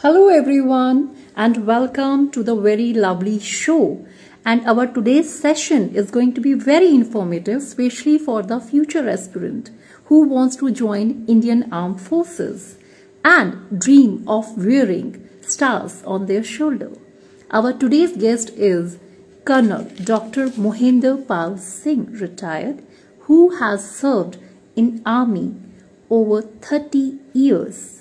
Hello everyone and welcome to the very lovely show. And our today's session is going to be very informative, especially for the future aspirant who wants to join Indian Armed Forces and dream of wearing stars on their shoulder. Our today's guest is Colonel Dr. Mohinder Pal Singh, retired, who has served in Army over 30 years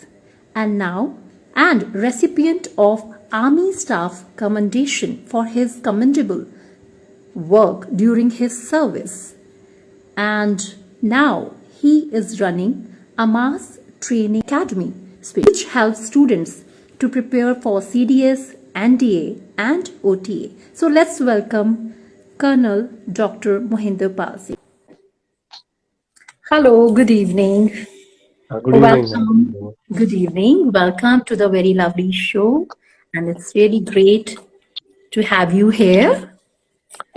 and recipient of Army Staff Commendation for his commendable work during his service. And now he is running a mass training academy which helps students to prepare for CDS, NDA and OTA. So let's welcome Colonel Dr. Mohinder Pal Singh. Hello, good evening. Good evening. Welcome. Good evening. Welcome to the very lovely show. And it's really great to have you here.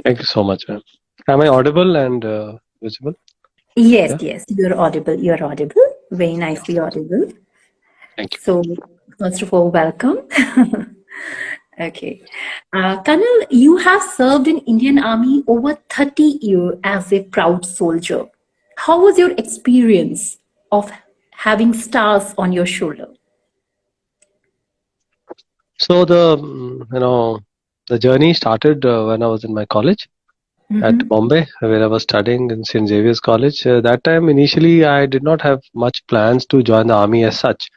Thank you so much, ma'am. Am I audible and visible? Yes, yes, you're audible. You're audible. Very nicely audible. Thank you. So, first of all, welcome. Okay. Colonel, you have served in Indian Army over 30 years as a proud soldier. How was your experience of having stars on your shoulder? So the journey started when I was in my college at Bombay, where I was studying in St Xaviers College. That time, initially, I did not have much plans to join the army as such.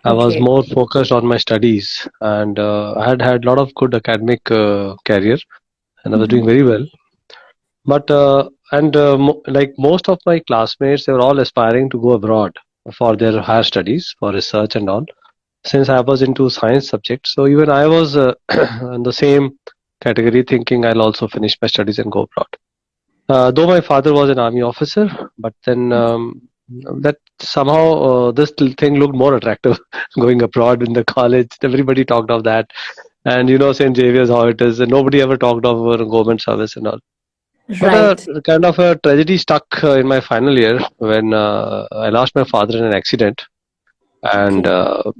I was more focused on my studies, and I had a lot of good academic career, and I was doing very well. But like most of my classmates, they were all aspiring to go abroad for their higher studies, for research and all. Since I was into science subjects, so even I was in the same category, thinking I'll also finish my studies and go abroad. Though my father was an army officer, but then that somehow this thing looked more attractive, going abroad in the college. Everybody talked of that, and St Xaviers, how it is, and nobody ever talked of government service and all. Right. But a kind of a tragedy stuck in my final year when I lost my father in an accident. And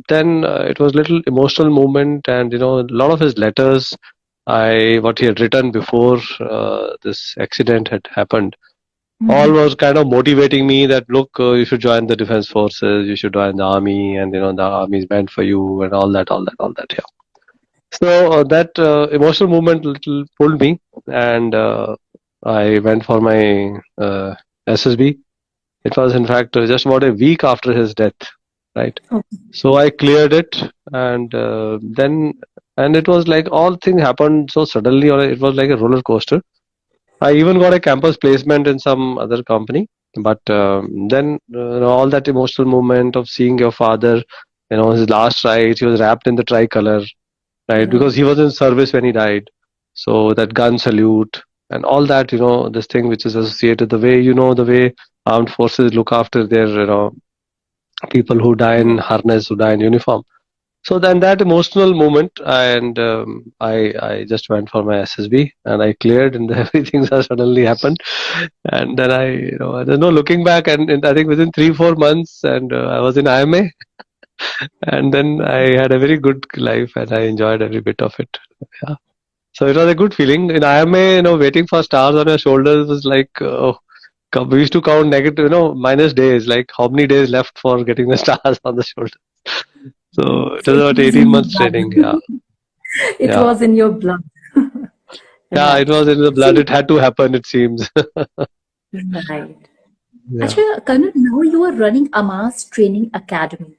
then it was a little emotional moment, and a lot of his letters, what he had written before this accident had happened, all was kind of motivating me that look, you should join the defense forces, you should join the army, and the army is meant for you, and all that. Yeah. So that emotional moment little pulled me, and I went for my SSB. It was in fact just about a week after his death. Right. Okay. So I cleared it, and it was like all things happened so suddenly, or it was like a roller coaster. I even got a campus placement in some other company, but then all that emotional moment of seeing your father, his last rites, he was wrapped in the tricolor, right? Because he was in service when he died. So that gun salute and all that, this thing which is associated, the way the way armed forces look after their people who die in harness, who die in uniform. So then that emotional moment, and I just went for my SSB, and I cleared, and everything suddenly happened. And then there's no looking back, and I think within 3-4 months, and I was in IMA, and then I had a very good life, and I enjoyed every bit of it. Yeah. So it was a good feeling. In IMA, waiting for stars on your shoulders was like, we used to count negative, minus days, like how many days left for getting the stars on the shoulder. So it was about 18 months training. Yeah. It was in your blood. Yeah, it was in the blood. It had to happen, it seems. Right. Yeah. Actually, Colonel, now you are running a mass training academy.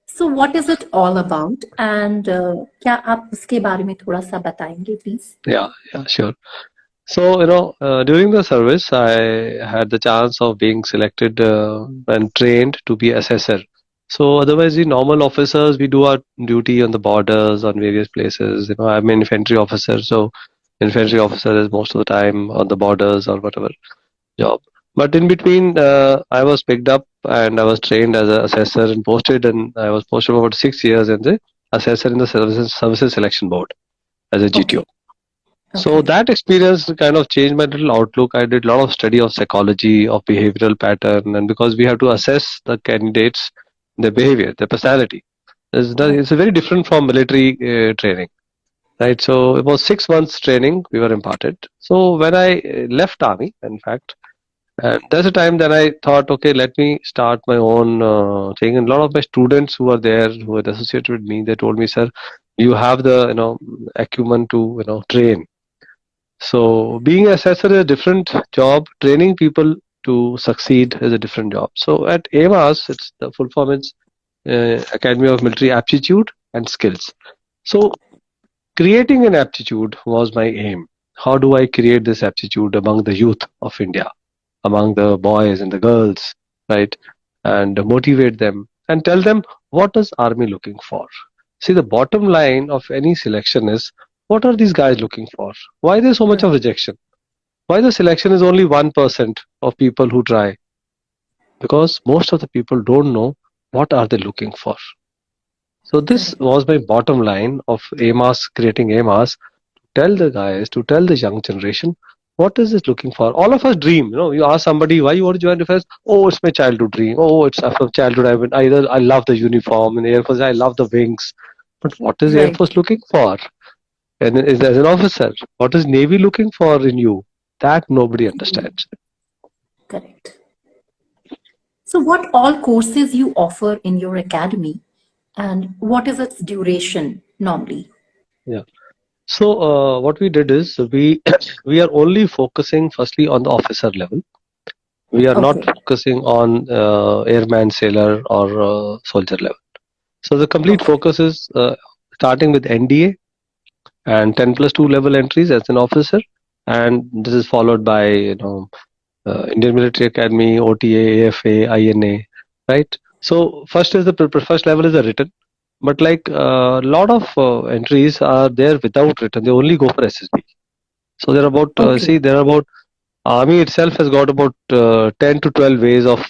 So what is it all about? And क्या आप उसके बारे में थोड़ा सा बताएंगे, please? Yeah, sure. So, during the service, I had the chance of being selected and trained to be assessor. So, otherwise, the normal officers, we do our duty on the borders, on various places. I'm an infantry officer, so infantry officer is most of the time on the borders or whatever job. But in between, I was picked up and I was trained as an assessor and posted, and I was posted for about 6 years as the assessor in the services selection board as a GTO. So that experience kind of changed my little outlook. I did a lot of study of psychology, of behavioral pattern, and because we have to assess the candidates, their behavior, their personality. It's very different from military training, right? So it was 6 months training we were imparted. So when I left army, in fact, and there's a time that I thought, okay, let me start my own thing. And a lot of my students who were there, who were associated with me, they told me, sir, you have the acumen to train. So being an assessor is a different job. Training people to succeed is a different job. So at AMAS, it's the full form is Academy of Military Aptitude and Skills. So creating an aptitude was my aim. How do I create this aptitude among the youth of India, among the boys and the girls, right? And motivate them and tell them what is army looking for. See, the bottom line of any selection is what are these guys looking for? Why there's so much of rejection? Why the selection is only 1% of people who try? Because most of the people don't know what are they looking for. So this was my bottom line of AMAS, creating AMAS, tell the guys, to tell the young generation, what is it looking for? All of us dream. You ask somebody why you want to join defense. Oh, it's my childhood dream. Oh, it's from childhood. I love the uniform in the Air Force. I love the wings. But what is Air Force looking for? And is as an officer, what is Navy looking for in you? That nobody understands. Correct. So what all courses you offer in your academy, and what is its duration normally? Yeah. So what we did is we are only focusing firstly on the officer level. We are not focusing on airman, sailor, or soldier level. So the complete focus is starting with NDA and 10+2 level entries as an officer, and this is followed by Indian Military Academy, OTA, AFA, INA, right? So first level is a written, but like a lot of entries are there without written. They only go for SSB. So there are about Army itself has got about 10 to 12 ways of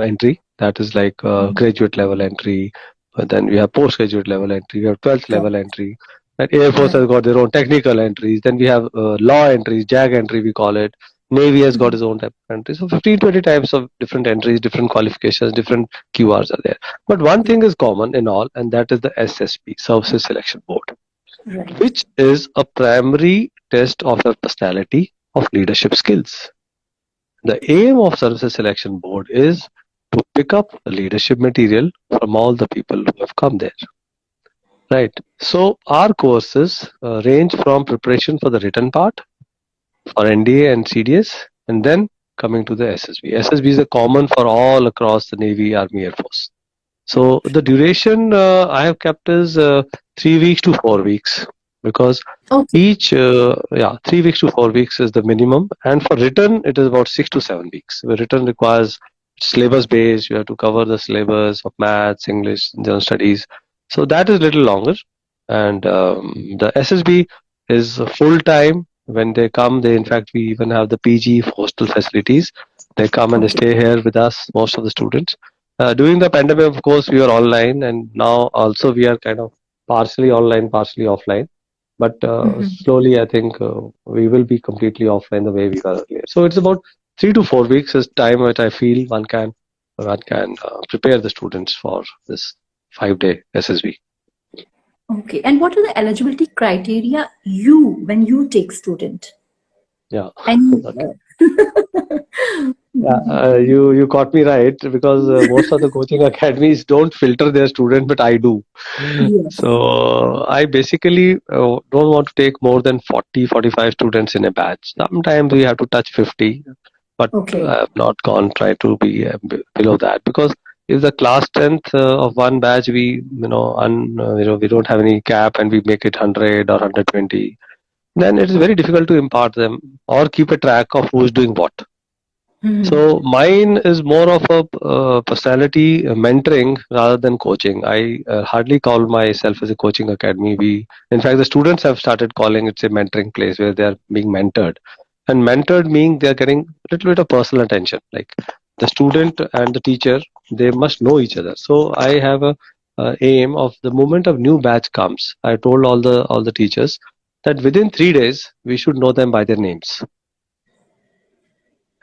entry. That is like graduate level entry. But then we have postgraduate level entry. We have 12th level entry. And Air Force has got their own technical entries. Then we have law entries, JAG entry we call it. Navy has got its own type of entries. So 15-20 types of different entries, different qualifications, different QRs are there. But one thing is common in all, and that is the SSB, Services Selection Board, which is a primary test of your personality, of leadership skills. The aim of Services Selection Board is to pick up the leadership material from all the people who have come there. Right. So our courses range from preparation for the written part, for NDA and CDS, and then coming to the SSB. SSB is a common for all across the Navy, Army, Air Force. So the duration I have kept is 3 weeks to 4 weeks, because each 3 weeks to 4 weeks is the minimum, and for written it is about 6 to 7 weeks. The written requires syllabus based. You have to cover the syllabus of maths, English, general studies. So that is little longer, and the SSB is full time. When they come, in fact we even have the PG hostel facilities. They come and they stay here with us, most of the students. During the pandemic, of course, we were online, and now also we are kind of partially online, partially offline. But slowly, I think we will be completely offline the way we were earlier. So it's about 3 to 4 weeks is time that I feel one can prepare the students for this 5-day SSB. Okay, and what are the eligibility criteria when you take student? Yeah. You caught me right, because most of the coaching academies don't filter their student, but I do. Yes. So I basically don't want to take more than 40-45 students in a batch. Sometimes we have to touch 50, but I have not try to be below that, because if the class strength of one batch we don't have any cap and we make it 100 or 120, then it is very difficult to impart them or keep a track of who is doing what. So mine is more of a personality mentoring rather than coaching. I hardly call myself as a coaching academy. In fact, the students have started calling it a mentoring place where they are being mentored. And mentored meaning they are getting a little bit of personal attention. Like the student and the teacher, they must know each other. So I have a aim of the moment of new batch comes. I told all the teachers that within 3 days we should know them by their names.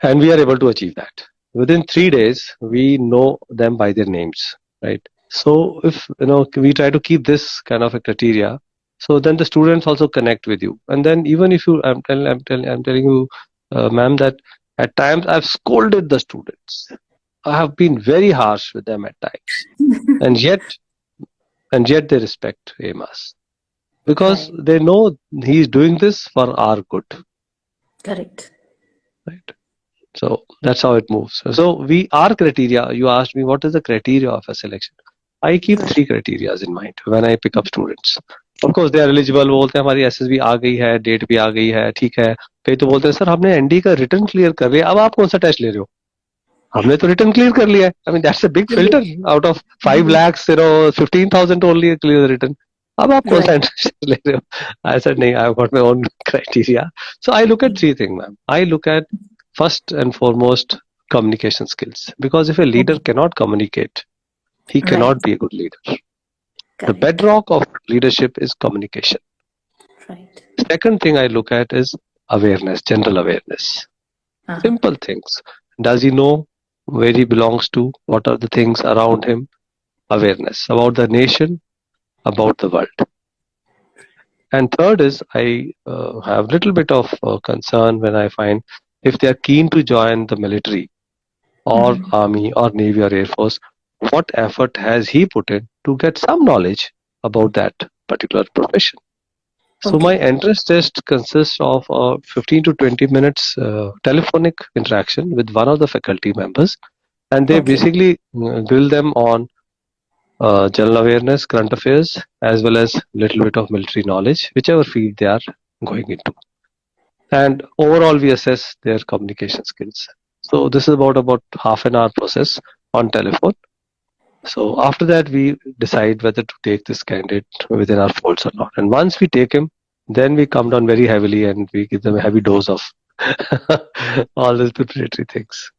And we are able to achieve that. Within 3 days, we know them by their names, right? So if we try to keep this kind of a criteria, so then the students also connect with you. And then even if you, I'm telling you, ma'am, that at times I've scolded the students. I have been very harsh with them at times, and yet they respect AMAS because Right. they know he's doing this for our good, Correct. right? So that's how it moves. So our criteria. You asked me what is the criteria of a selection. I keep Right. 3 criteria in mind when I pick up students. Of course, they are eligible. बोलते हैं हमारी SSB आ गई है, date भी आ गई है, ठीक है. कई तो बोलते हैं सर हमने एनडी का रिटर्न क्लियर कर लिया, अब आप कौन सा टेस्ट ले रहे हो? हमने तो रिटर्न क्लियर कर लिया है. I mean that's a big filter out of 5 lakhs, 15,000 only clear the return. अब आप कौन सा Right. इंटरेस्ट ले रहे हो? I said नहीं, I've got my own criteria. So I look at 3 things, ma'am. I look at first and foremost communication skills, because if a leader Okay. cannot communicate, he Right. cannot be a good leader. The Correct. bedrock of leadership is communication. Right. Second thing I look at is awareness, general awareness. Simple things. Does he know where he belongs to? What are the things around him? Awareness about the nation, about the world. And third is I have little bit of concern when I find if they are keen to join the military or army or navy or air force, what effort has he put in to get some knowledge about that particular profession. So my entrance test consists of 15 to 20 minutes telephonic interaction with one of the faculty members, and they basically grill them on general awareness, current affairs, as well as little bit of military knowledge, whichever field they are going into. And overall, we assess their communication skills. So this is about half an hour process on telephone. So after that, we decide whether to take this candidate within our folds or not. And once we take him, then we come down very heavily and we give them a heavy dose of all these preparatory things.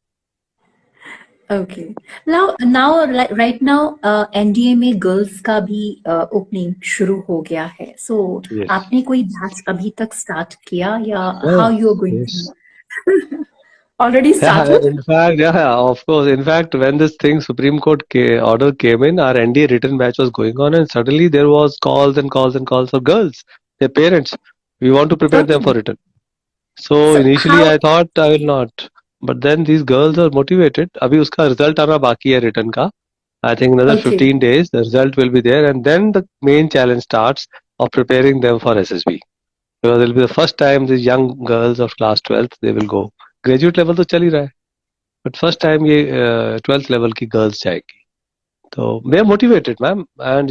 Okay. Now, right now, NDA में girls का भी opening शुरू हो गया है. So, आपने कोई batch अभी तक स्टार्ट किया या how you are going to? Already started? In fact, of course. In fact, when this thing Supreme Court order came in, our NDA written batch was going on, and suddenly there was calls and calls and calls for girls, their parents. We want to prepare them for written. So initially I thought I will not, but then these girls are motivated. अभी उसका result आना बाकी है written का. I think another 15 days the result will be there, and then the main challenge starts of preparing them for SSB. Because it will be the first time these young girls of class 12th they will go. Graduate level तो चल ही रहा है, but first time ये 12th level की girls जाएगी. So they are motivated, ma'am. And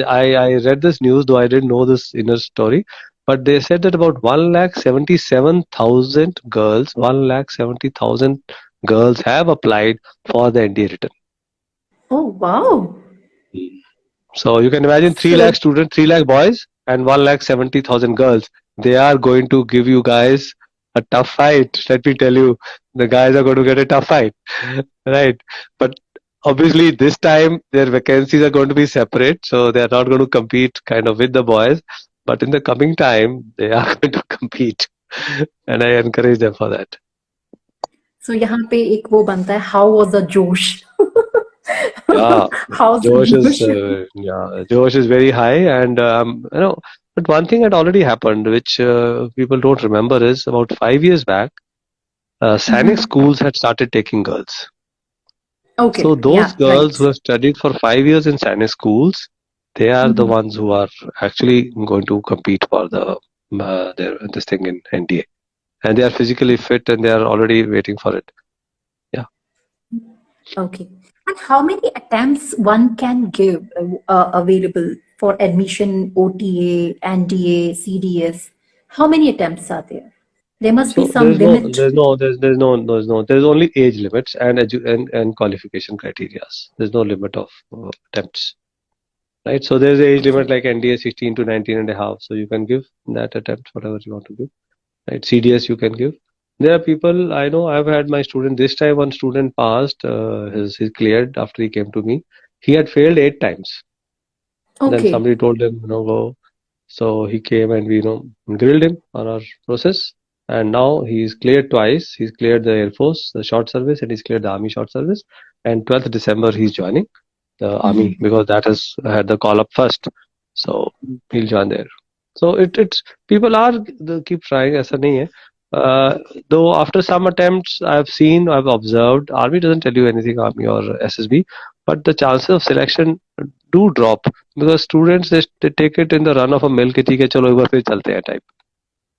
I read this news, though I didn't know this inner story, but they said that about 1,77,000 girls, 1,70,000 girls have applied for the NDA written. Oh wow! So you can imagine 3 lakh students, 3 lakh boys, and 1,70,000 girls. They are going to give you guys a tough fight. Let me tell you, the guys are going to get a tough fight, right? But obviously, this time their vacancies are going to be separate, so they are not going to compete kind of with the boys. But in the coming time, they are going to compete, and I encourage them for that. So यहाँ पे एक वो बनता है, how was the जोश? Josh is very high, and but one thing had already happened, which people don't remember, is about 5 years back, Sanic schools had started taking girls. Okay. So those girls who have studied for 5 years in Sanic schools, they are the ones who are actually going to compete for this thing in NDA, and they are physically fit and they are already waiting for it. Yeah. Okay. And how many attempts one can give available for admission, OTA, NDA, CDS? How many attempts are there? There must be some limit. There's only age limits and qualification criteria. There's no limit of attempts, right? So there's an age limit like NDA 16 to 19 and a half. So you can give that attempt, whatever you want to give, right? CDS you can give. There are people, I know, I've had my student, this time one student passed, he cleared after he came to me. He had failed 8 times. Then somebody told him, go. So he came and we, grilled him on our process. And now he's cleared twice. He's cleared the Air Force, the short service, and he's cleared the Army short service. And 12th December, he's joining. the army, because that has had the call up first. So he'll join there. So it's people are they keep trying. ऐसा नहीं है. Though after some attempts I've observed, army doesn't tell you anything, army or SSB, but the chances of selection do drop because students they take it in the run of a mill कि ठीक है चलो एक बार फिर चलते हैं type.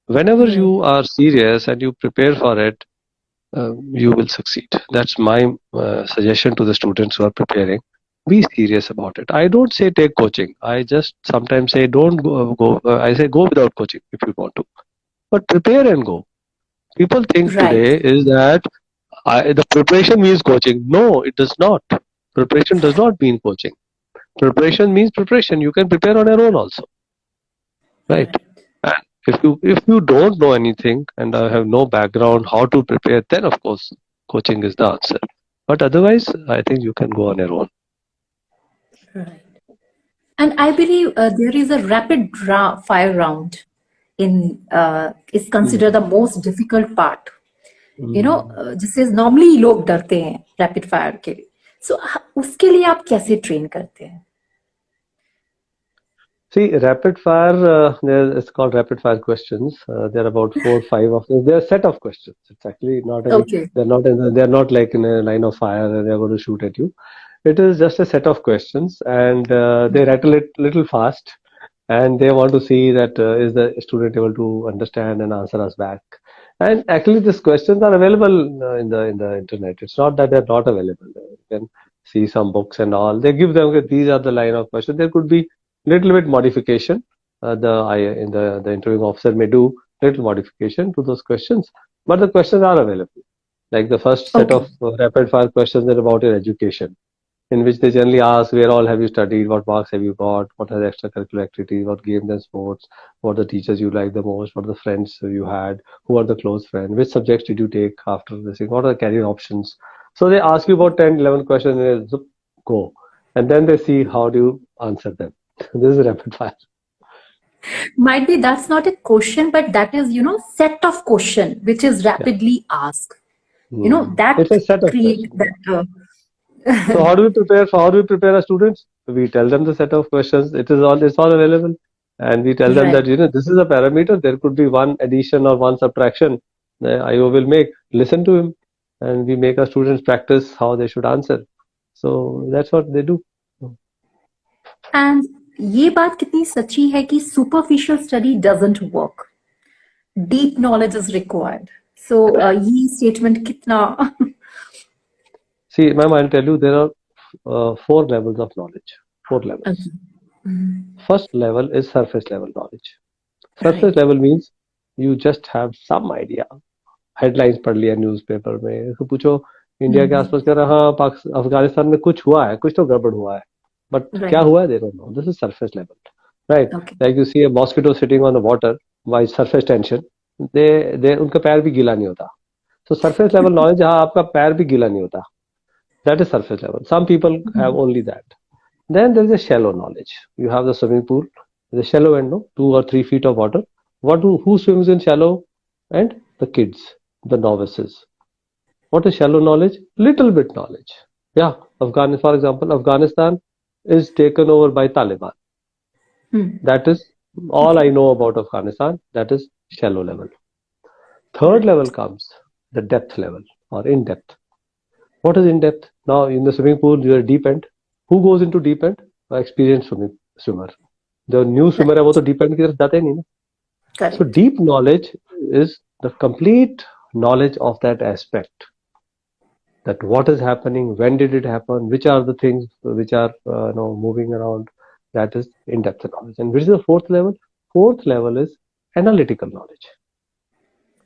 Whenever you are serious and you prepare for it, you will succeed. That's my suggestion to the students who are preparing. Be serious about it. I don't say take coaching. I just sometimes say don't go. I say go without coaching if you want to, but prepare and go. People think Right. today is that the preparation means coaching. No, it does not. Preparation does not mean coaching. Preparation means preparation. You can prepare on your own also, right? And if you don't know anything and have no background how to prepare, then of course coaching is the answer. But otherwise, I think you can go on your own. Right. And I believe there is a rapid fire round in is considered the most difficult part. You know, जिससे normally लोग डरते हैं rapid fire के लिए. So उसके लिए आप कैसे train करते हैं? See, rapid fire, it's called rapid fire questions. There are about 4 or 5 of them. They're a set of questions. It's actually not any, Okay. they're not like in a line of fire and they're going to shoot at you. It is just a set of questions, and they rattle it little fast, and they want to see that is the student able to understand and answer us back. And actually, these questions are available in the internet. It's not that they're not available. You can see some books and all. They give them okay, these are the line of questions. There could be little bit modification. The interviewing officer may do little modification to those questions, but the questions are available. Like the first set of rapid fire questions are about your education, in which they generally ask where all have you studied, what marks have you got, what are the extracurricular activities, what games and sports, what are the teachers you like the most, what are the friends you had, who are the close friends, which subjects did you take after this, what are the career options. So they ask you about 10, 11 questions and they go. And then they see how do you answer them. This is rapid fire. Might be that's not a question, but that is, you know, set of question which is rapidly asked. You know, that it's a set of create that. So how do we prepare? How do we prepare our students? We tell them the set of questions. It's all available, and we tell them that this is a parameter. There could be one addition or one subtraction. The IO will make. Listen to him, and we make our students practice how they should answer. So that's what they do. And ये बात कितनी सच्ची है कि superficial study doesn't work. Deep knowledge is required. So ये statement कितना See, ma'am, I'll tell you there are 4 levels of knowledge. 4 levels. First level is surface level knowledge. Surface level means you just have some idea. Headlines पढ़ लिया newspaper में, तो पूछो India के आसपास क्या रहा, अफगानिस्तान में कुछ हुआ है, कुछ तो गड़बड़ हुआ है, but क्या हुआ है they don't know. This is surface level, right? Like you see a mosquito sitting on the water by surface tension, they उनका पैर भी गीला नहीं होता. So surface level knowledge जहाँ आपका पैर भी गीला नहीं होता. That is surface level. Some people have only that. Then there is a shallow knowledge. You have the swimming pool, the shallow end, 2 or 3 feet of water. Who swims in shallow end? The kids, the novices. What is shallow knowledge? Little bit knowledge. Yeah, for example, Afghanistan is taken over by Taliban. That is all I know about Afghanistan. That is shallow level. Third level comes the depth level or in depth. What is in depth? Now in the swimming pool you are deep end. Who goes into deep end? Experienced swimmer. The new swimmer है वो तो deep end की तरफ जाते ही नहीं ना. So deep knowledge is the complete knowledge of that aspect. That what is happening, when did it happen, which are the things which are moving around. That is in depth knowledge. And which is the fourth level? Fourth level is analytical knowledge.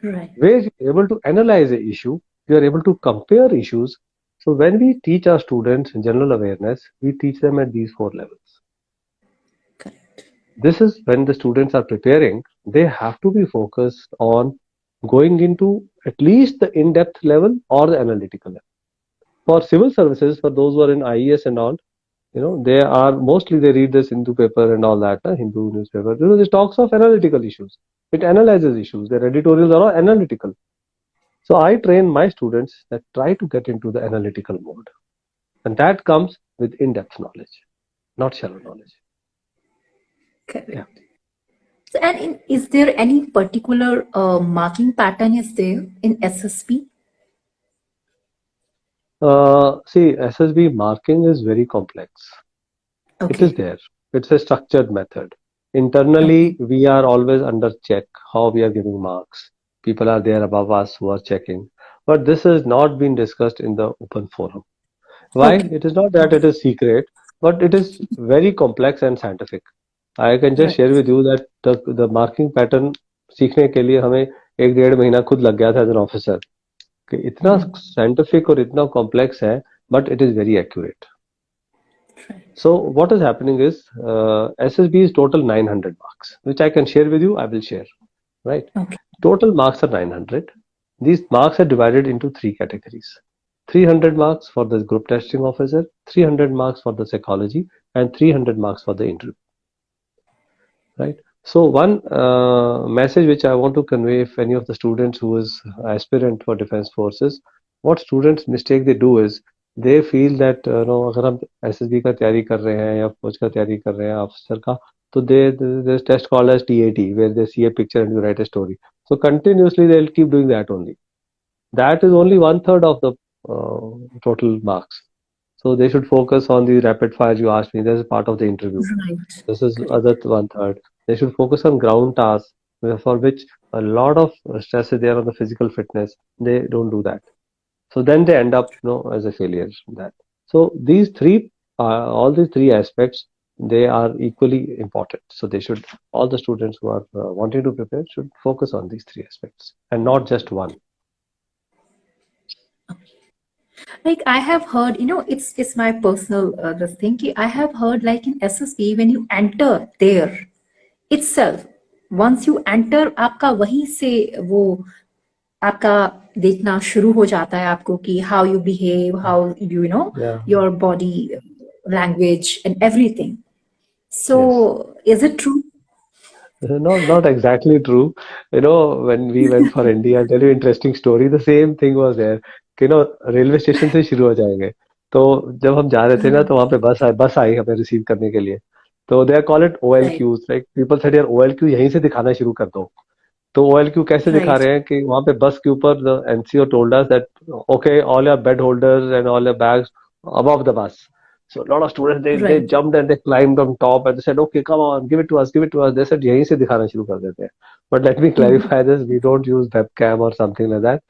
Right. Where you are able to analyze the issue, you are able to compare issues. So when we teach our students general awareness, we teach them at these 4 levels. Correct. This is when the students are preparing, they have to be focused on going into at least the in-depth level or the analytical level. For civil services, for those who are in IES and all, they are mostly they read this Hindu paper and all that, Hindu newspaper. This talks of analytical issues. It analyzes issues. Their editorials are all analytical. So I train my students that try to get into the analytical mode. And that comes with in-depth knowledge, not shallow knowledge. Correct. Yeah. So, and is there any particular marking pattern is there in SSB? See, SSB marking is very complex. It is Okay. there. It's a structured method. Internally, we are always under check how we are giving marks. People are there above us who are checking. But this has not been discussed in the open forum. Why? Okay. It is not that it is secret, but it is very complex and scientific. I can just Right. share with you that the marking pattern सीखने के लिए हमें 1-1.5 महीना खुद लग गया था as an officer कि इतना साइंटिफिक और इतना कॉम्प्लेक्स है but it is very accurate. So what is happening is SSB is total 900 marks, which I can share with you. I will share, right? Okay. Total marks are 900. These marks are divided into 3 categories. 300 marks for the group testing officer, 300 marks for the psychology, and 300 marks for the interview. Right. So one message which I want to convey, if any of the students who is aspirant for defense forces, what students mistake they do is they feel that अगर हम SSB का तैयारी कर रहे हैं या फौज का तैयारी कर रहे हैं ऑफिसर का, तो there's test called as TAT where they see a picture and you write a story. So continuously they'll keep doing that only. That is only 1/3 of the total marks. So they should focus on the rapid fire you asked me. This is part of the interview. Right. This is other 1/3. They should focus on ground tasks for which a lot of stress is there on the physical fitness. They don't do that. So then they end up, as a failure. That. So these all these three aspects, they are equally important. So they should, all the students who are wanting to prepare should focus on these 3 aspects and not just one. Like I have heard, it's my personal this thing. I have heard like in SSB when you enter there itself, once you enter, आपका वहीं से वो आपका देखना शुरू हो जाता है आपको कि how you behave, how your body language and everything. So yes. Is it true? Not exactly true. When we went for India, I'll tell you an interesting story. The same thing was there. Railway station से शुरू हो जाएंगे. तो जब हम जा रहे थे ना, तो वहां पे बस आई हमें रिसीव करने के लिए. तो they are call it OLQs. Like people said यार OLQ यहीं से दिखाना शुरू कर दो. तो OLQ कैसे दिखा रहे हैं कि वहां पे बस के ऊपर the NCO told us that okay, all your bed holders and all your bags above the bus. So a lot of students they jumped and they climbed on top and they said, okay, come on, give it to us, give it to us. They said यहीं से दिखाना शुरू कर देते हैं. But let me clarify this: we don't use webcam or something like that.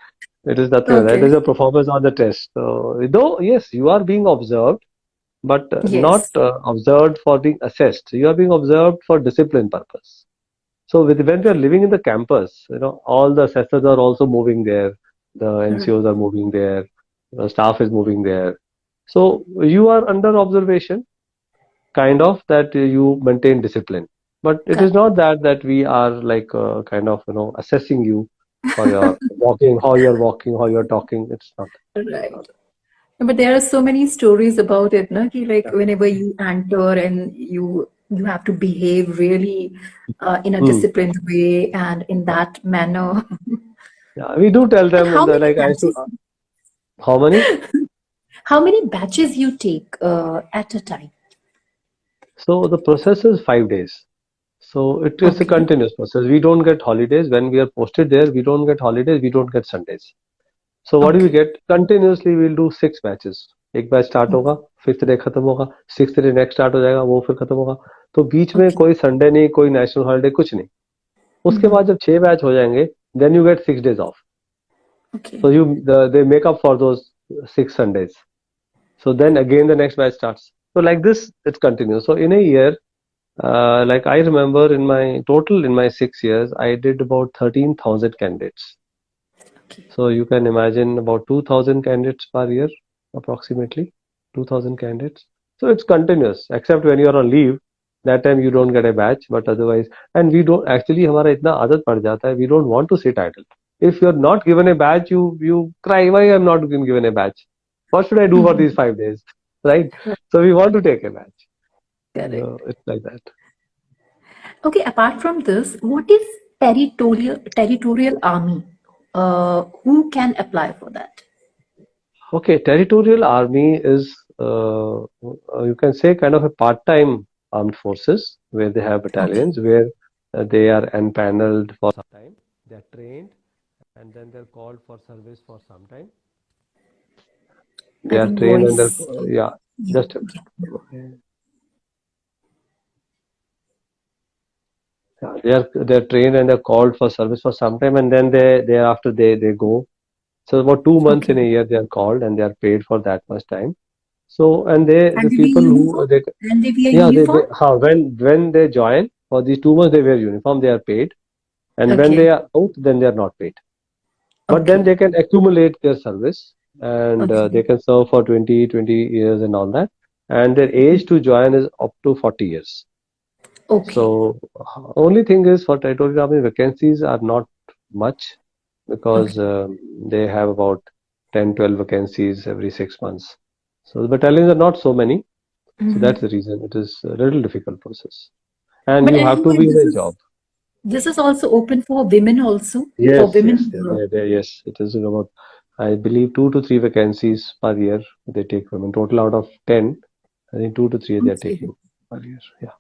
It is nothing like that. It is a performance on the test. So, though yes, you are being observed, but not observed for being assessed. You are being observed for discipline purpose. So when we are living in the campus, all the assessors are also moving there. The NCOs are moving there. The staff is moving there. So you are under observation, kind of, that you maintain discipline. But it is not that we are like kind of assessing you for your walking, how you're talking. It's not. Right. But there are so many stories about it, na? Ki like whenever you enter and you have to behave really in a disciplined way and in that manner. Yeah, we do tell them like I should. How many? How many batches you take at a time? So the process is 5 days. So it is a continuous process. We don't get holidays. When we are posted there, we don't get holidays. We don't get Sundays. So what do we get? Continuously we'll do 6 batches. एक batch start होगा, 5th day खत्म होगा, 6th day next start हो जाएगा, वो फिर खत्म होगा. तो बीच में कोई संडे नहीं, कोई नेशनल हॉलिडे, कुछ नहीं. उसके बाद जब 6 बैच हो जाएंगे, then you get 6 days off. So they make up for those 6 Sundays. So then again the next batch starts. So like this, it continues. So in a year, like I remember in my 6 years, I did about 13,000 candidates. So you can imagine about 2,000 candidates per year, approximately 2,000 candidates. So it's continuous, except when you are on leave. That time you don't get a batch, but otherwise, and we don't actually, हमारा इतना आदत पड़ जाता है, we don't want to sit idle. If you're not given a batch, you cry, why I'm not being given a batch? What should I do for these 5 days? Right? So we want to take a batch. It's like that. Okay, apart from this, what is territorial army? Who can apply for that? Okay, territorial army is you can say, kind of a part-time armed forces where they have Okay. battalions where they are empaneled for some time, they are trained, and then they're called for service for some time. They I are think trained and they're, voice. yeah, Yeah. just Yeah. yeah, they're trained and they're called for service for some time, and then thereafter they go. So about 2 months in Okay. a year they are called and they are paid for that much time. So and they And the they wear people who uniform? And they wear yeah uniform? when they join for these 2 months they wear uniform, they are paid, and when they Okay. are out then they are not paid. But then Okay. they can accumulate their service and Okay. they can serve for 20 years and all that. And their age to join is up to 40 years. Okay. So only thing is for territorial army vacancies are not much because Okay. they have about 10, 12 vacancies every 6 months. So the battalions are not so many. So that's the Hmm. reason it is a little difficult process. And But you have to anyway, be in a job. this is also open for women also. For Yes, yes, women. yes. It is about, I believe, 2 to 3 vacancies per year they take from. In total, out of 10, I think 2 to 3 they are Okay. taking per year. Yeah,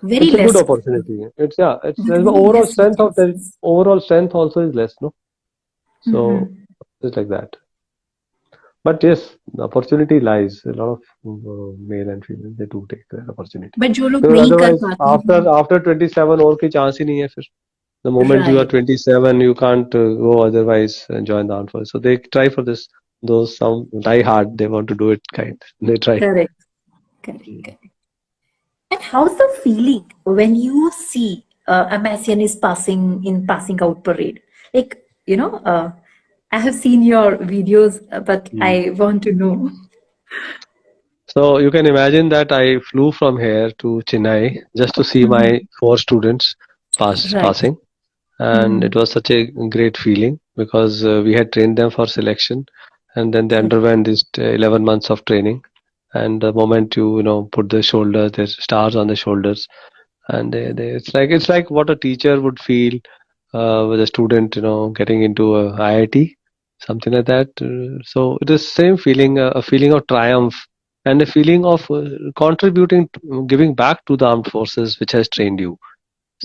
Very it's a good less. opportunity. It's it's With the very overall less strength of the vacancies. overall strength also is less, no? So Hmm. it's like that. But yes, the opportunity lies. A lot of male and female they do take that opportunity. But जो लोग Because नहीं कर otherwise, पाते हैं, after 27 और कोई chance ही नहीं है फिर. The moment you are right, 27, you can't go otherwise and join the armed forces. So they try for this. Those some die hard, they want to do it kind. They try. correct, correct, correct. And how's the feeling when you see a Messian is passing out parade? Like, I have seen your videos, but Mm. I want to know. So you can imagine that I flew from here to Chennai just to see my Mhm. 4 students Right. passing, and it Mhm. was such a great feeling because we had trained them for selection, and then they Correct. underwent this 11 months of training. And the moment you put the shoulders, there's stars on the shoulders, and it's like what a teacher would feel with a student getting into a IIT, something like that. So it is same feeling, a feeling of triumph and a feeling of contributing, giving back to the armed forces which has trained you.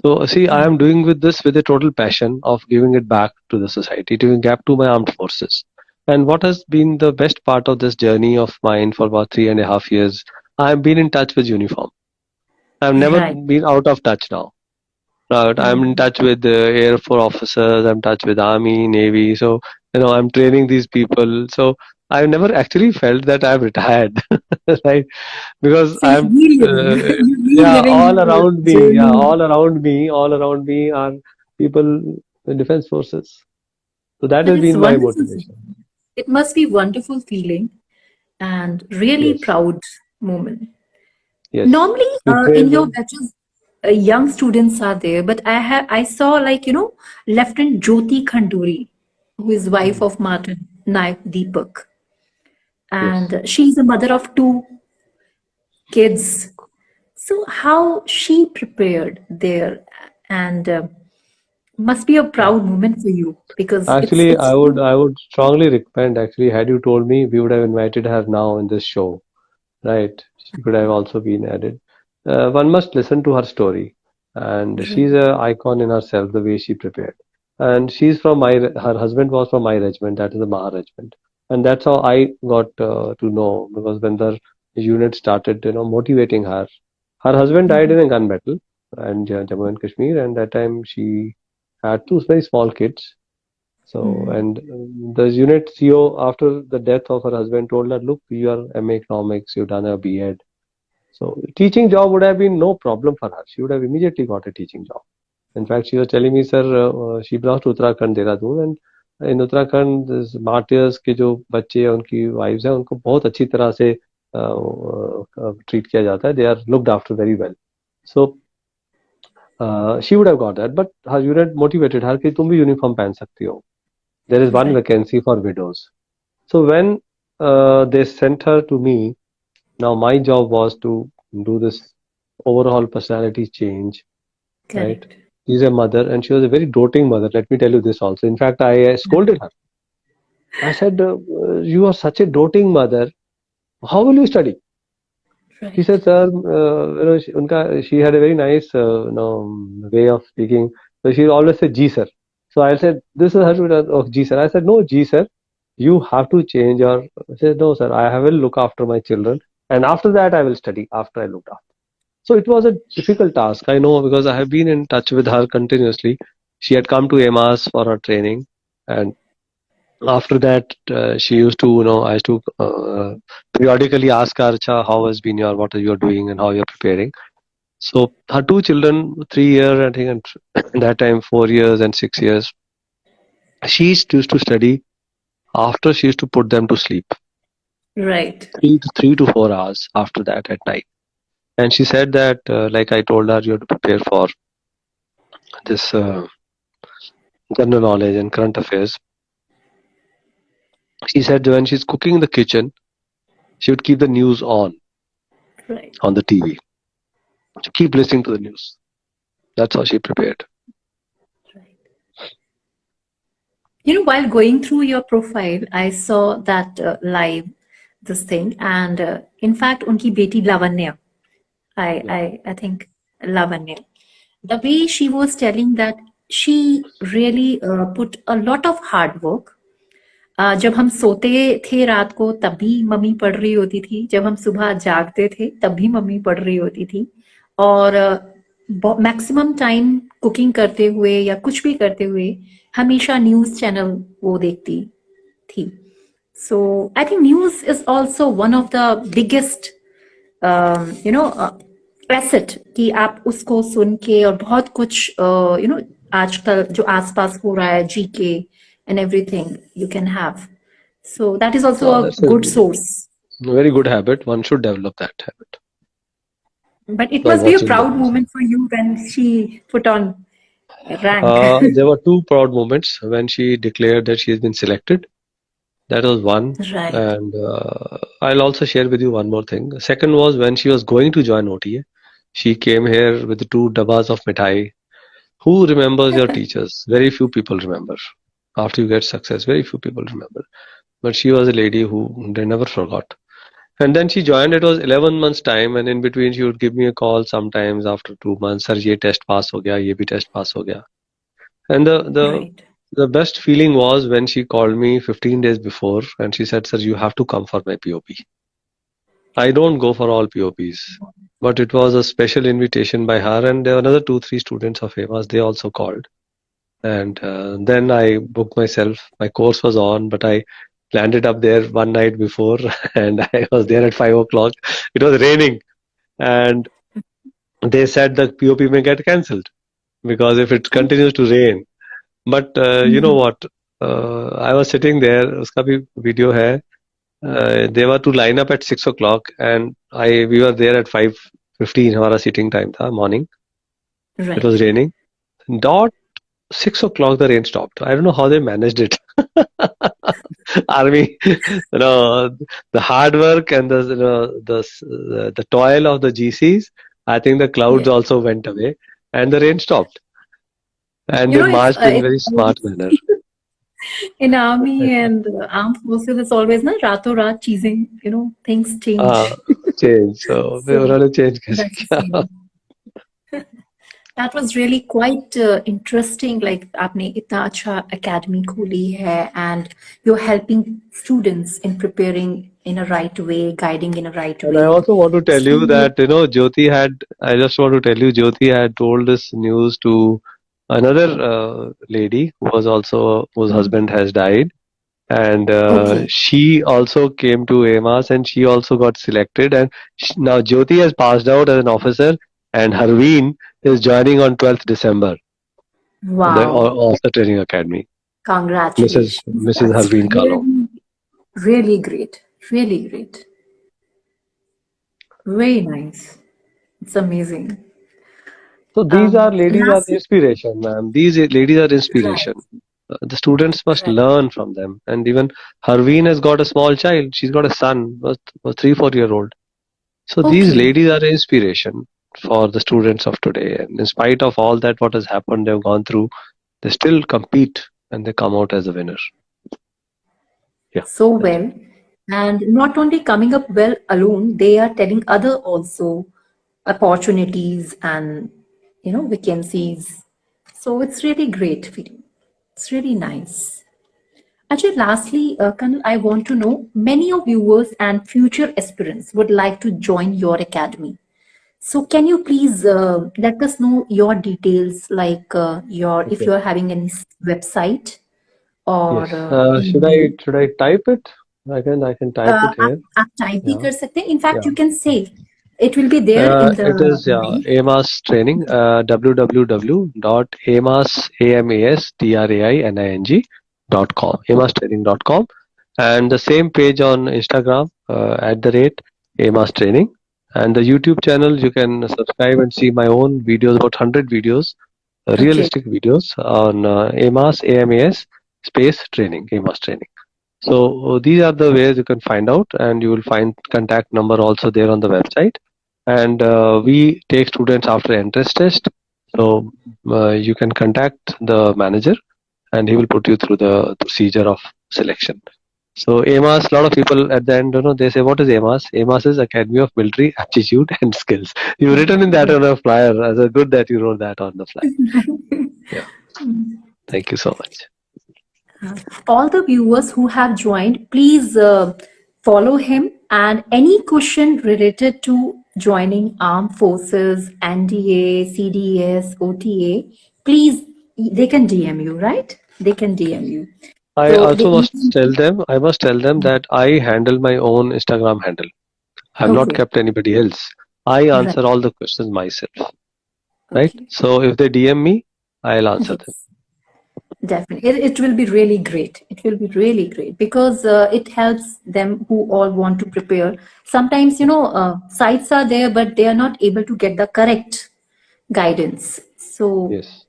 So see, I am Right. doing with this with a total passion of giving it back to the society, giving back to my armed forces. And what has been the best part of this journey of mine for about 3.5 years? I have been in touch with uniform. I've never Right. been out of touch now. I'm in Mhm. touch with the Air Force officers. I'm in touch with Army, Navy. So, I'm training these people. So, I've never actually felt that I've retired, right? Because So you reliving, you yeah, reliving all your around me, yeah, journey. all around me are people in defense forces. So that But has it's been my wonderful. motivation. It must be wonderful feeling and really Yes, proud moment. yes. Normally, We in train your them. batches, young students are there, but I saw like Lieutenant Jyoti Khanduri, who is wife Mm, of Martin Naik Deepak, yes. and she's the mother of two kids. So how she prepared there, and must be a Yeah. proud moment for you because it's Actually, it's I would strongly recommend. Actually, had you told me, we would have invited her now in this show. Right, she could have also been added. One must listen to her story, and she's right. a icon in herself. The way she prepared, and she's from her husband was from my regiment. That is the Mahar Regiment, and that's how I got to know because when the unit started, motivating her. Her husband died in Mhm. a gun battle in Jammu and Kashmir, and that time she had two very small kids. So, Mhm. and the unit CO, after the death of her husband, told her, "Look, you are MA Economics, you've done a B.Ed. So, teaching job would have been no problem for her. She would have immediately got a teaching job. In fact, she was telling me, sir, she belongs to Uttarakhand, Dehradun, and in Uttarakhand, this martyrs के जो बच्चे हैं, उनकी wives हैं, उनको बहुत अच्छी तरह से treat किया जाता है. They are looked after very well. So, she would have got that, but her unit motivated her कि तुम भी uniform पहन सकती हो. There is one Right. vacancy for widows. So when they sent her to me, now my job was to do this overall personality change, right? Correct. She's a mother and she was a very doting mother. Let me tell you this also. In fact, I scolded her. I said, "You are such a doting mother. how will you study? She Right. said, sir, she had a very nice way of speaking. So she always said, Ji sir. So I said, this is her, oh, Ji sir. I said, no, Ji sir, you have to change your. She said, no, sir, I will look after my children. And after that, I will study after I looked after. So it was a difficult task. I know because I have been in touch with her continuously. She had come to MAS for her training. And after that, she used to, I used to periodically ask her, "Acha, how has been what are you doing and how you're preparing?" So her two children, 3 years, I think, and that time 4 years and 6 years, she used to study after she used to put them to sleep, Right. 3 to 4 hours after that at night. And she said that, like I told her, you have to prepare for this general knowledge and current affairs. She said when she's cooking in the kitchen, she would keep the news Right. on the TV. To keep listening to the news. That's how she prepared. While going through your profile, I saw that live this thing, and in fact, unki beti Lavanya, I think Lavanya, the way she was telling that she really put a lot of hard work. जब हम सोते थे रात को तब भी mummy पढ़ रही होती थी, जब हम सुबह जागते थे तब भी मम्मी पढ़ रही होती थी, और मैक्सिमम टाइम कुकिंग करते हुए या कुछ भी करते हुए हमेशा न्यूज चैनल वो देखती थी. So I think news is also one of the biggest asset कि आप उसको सुन के और बहुत कुछ आजकल जो आसपास हो रहा है GK and everything you can have. So that is also a good source. Very good habit. One should develop that habit. But it must be a proud moment for you when she put on rank. There were two proud moments when she declared that she has been selected. That was one. Right. And I'll also share with you one more thing. The second was when she was going to join OTA. She came here with 2 dabbas of mithai. Who remembers your teachers? Very few people remember. After you get success, very few people remember. But she was a lady who they never forgot. And then she joined. It was 11 months time, and in between she would give me a call sometimes after 2 months. Sir, ye test pass ho gaya, ye bhi test pass ho gaya. And the best feeling was when she called me 15 days before, and she said, "Sir, you have to come for my POP." I don't go for all POPs, but it was a special invitation by her, and there were another 2-3 students of AMAS. They also called. And then I booked myself. My course was on, but I landed up there one night before, and I was there at 5 o'clock. It was raining, and they said the POP may get cancelled because if it continues to rain. But you know what? I was sitting there. Uska bhi video hai. They were to line up at 6 o'clock, and we were there at 5:15. Our sitting time tha morning. Right. It was raining. Dot 6 o'clock the rain stopped. I don't know how they managed it. Army, the hard work and the toil of the GCs. I think the clouds also went away and the rain stopped. And they marched in very smart manner. In army and armed forces, it's always na rato raat cheezing, things change. Change. So they were to change. That was really quite interesting. Like, आपने इतना अच्छा academy खोली है, and you're helping students in preparing in a right way, guiding in a right way. And I also want to tell you that Jyoti had told this news to another lady whose husband has died, and she also came to AMAS and she also got selected, and now Jyoti has passed out as an officer, and Harveen is joining on 12th December. Wow. Of the training academy. Congratulations. Mrs. Harveen Kalo. Really great. Really great. Very nice. It's amazing. So these are ladies are inspiration, ma'am. These ladies are inspiration. Right. The students must learn from them. And even Harveen has got a small child. She's got a son, was 3-4-year-old. So these ladies are inspiration for the students of today, and in spite of all that what has happened, they've gone through, they still compete and they come out as a winner. So well, And not only coming up well alone, they are telling other also opportunities and vacancies. So it's really great feeling. It's really nice. Actually, lastly, Colonel, I want to know many of viewers and future aspirants would like to join your academy. So can you please let us know your details, like your if Okay. you are having any website or Yes. email. Should I type it? I can type it here. आप type भी Yeah. कर सकते हैं. In fact, Yeah. you can say it will be there in the It is, yeah, mail. AMAS training, www.amastraining.com, amastraining.com, and the same page on Instagram, @AMAS training, and the YouTube channel. You can subscribe and see my own videos, about 100 videos, Okay. realistic videos on AMAS space training, AMAS training. So these are the ways you can find out, and you will find contact number also there on the website. And we take students after entrance test, so you can contact the manager, and he will put you through the procedure of selection. So AMAS, a lot of people at the end, they say, what is AMAS? AMAS is Academy of Military Aptitude and Skills. You've written in that on the flyer. It's good that you wrote that on the flyer. Yeah. Thank you so much. All the viewers who have joined, please follow him. And any question related to joining armed forces, NDA, CDS, OTA, please, they can DM you, right? They can DM you. I So also you must tell them, I must tell them that I handle my own Instagram handle. I've not okay, kept anybody else. I right, answer all the questions myself, right? okay. So if they DM me, I'll answer them. Yes. Definitely. It will be really great. It will be really great because it helps them who all want to prepare. Sometimes, sites are there, but they are not able to get the correct guidance. So Yes.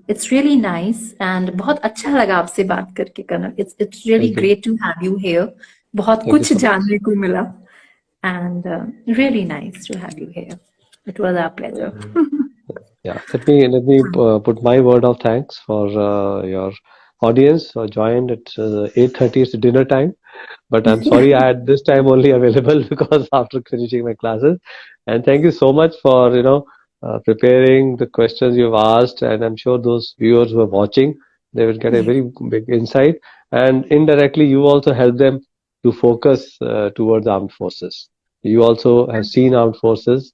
it's really nice and बहुत अच्छा लगा आपसे बात करके colonel. It's really Thank you. great to have you here. बहुत Thank you कुछ so much. जानने को मिला and really nice to have you here. It was our pleasure. Yeah. Let me put my word of thanks for your audience who joined at 8:30. It's dinner time, but I'm sorry I had this time only available because after finishing my classes. And thank you so much for preparing the questions you've asked, and I'm sure those viewers who are watching, they will get a Yes, very big insight, and indirectly you also help them to focus towards armed forces. You also have seen armed forces,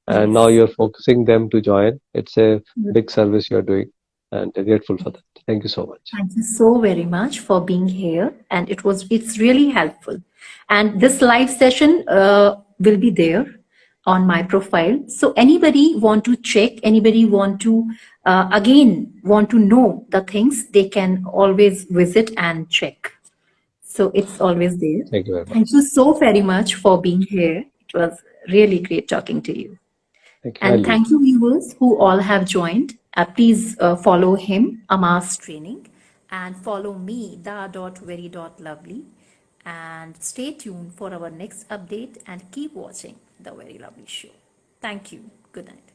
and now yes. you're focusing them to join. It's a big service you're doing, and we're grateful for that. Thank you so much. Thank you so very much for being here, and it's really helpful. And this live session will be there on my profile. So anybody want to check, anybody want to again want to know the things, they can always visit and check. So it's always there. Thank you very much. Thank you so very much for being here. It was really great talking to you. Thank you. I'll And leave. thank you, viewers who all have joined. Please follow him, Amas Training, and follow me, da.very.lovely. And stay tuned for our next update and keep watching The Very Lovely Show. Thank you. Good night.